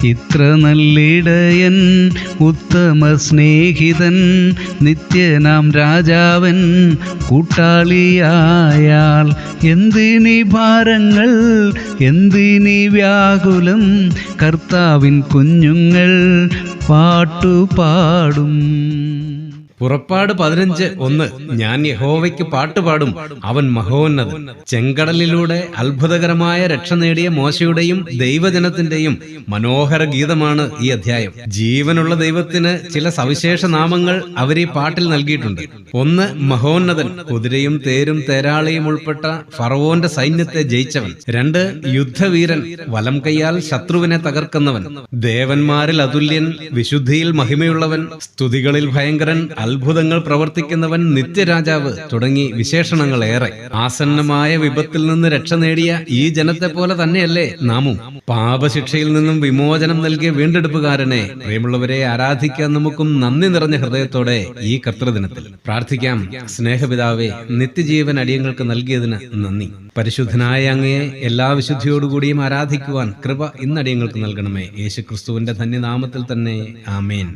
ഇത്ര നല്ലിടയൻ, ഉത്തമ സ്നേഹിതൻ, നിത്യനാം രാജാവൻ കൂട്ടാളിയായാൽ എന്തിനീ ഭാരങ്ങൾ, എന്തിനീ വ്യാകുലം, കർത്താവിൻ കുഞ്ഞുങ്ങൾ പാട്ടുപാടും. പുറപ്പാട് 15:1 ഞാൻ യഹോവയ്ക്ക് പാട്ടുപാടും, അവൻ മഹോന്നതൻ. ചെങ്കടലിലൂടെ അത്ഭുതകരമായ രക്ഷ നേടിയ മോശയുടെയും ദൈവജനത്തിന്റെയും മനോഹര ഗീതമാണ് ഈ അധ്യായം. ജീവനുള്ള ദൈവത്തിന് ചില സവിശേഷ നാമങ്ങൾ അവർ ഈ പാട്ടിൽ നൽകിയിട്ടുണ്ട്. 1 മഹോന്നതൻ, കുതിരയും തേരും തേരാളിയും ഉൾപ്പെട്ട ഫറവോന്റെ സൈന്യത്തെ ജയിച്ചവൻ. 2 യുദ്ധവീരൻ, വലം കൈയാൽ ശത്രുവിനെ തകർക്കുന്നവൻ. ദേവന്മാരിൽ അതുല്യൻ, വിശുദ്ധിയിൽ മഹിമയുള്ളവൻ, സ്തുതികളിൽ ഭയങ്കരൻ, അത്ഭുതങ്ങൾ പ്രവർത്തിക്കുന്നവൻ, നിത്യരാജാവ് തുടങ്ങി വിശേഷണങ്ങൾ ഏറെ. ആസന്നമായ വിപത്തിൽ നിന്ന് രക്ഷ നേടിയ ഈ ജനത്തെ പോലെ തന്നെയല്ലേ നാമും? പാപശിക്ഷയിൽ നിന്നും വിമോചനം നൽകിയ വീണ്ടെടുപ്പുകാരനെ പ്രിയമുള്ളവരെ ആരാധിക്കാൻ നമുക്കും നന്ദി നിറഞ്ഞ ഹൃദയത്തോടെ ഈ കർത്തൃദിനത്തിൽ പ്രാർത്ഥിക്കാം. സ്നേഹപിതാവേ, നിത്യജീവൻ അടിയങ്ങൾക്ക് നൽകിയതിന് നന്ദി. പരിശുദ്ധനായ അങ്ങയെ എല്ലാ വിശുദ്ധിയോടുകൂടിയും ആരാധിക്കുവാൻ കൃപ ഇന്നടിയങ്ങൾക്ക് നൽകണമേ. യേശുക്രിസ്തുവിന്റെ ധന്യനാമത്തിൽ തന്നെ, ആമേൻ.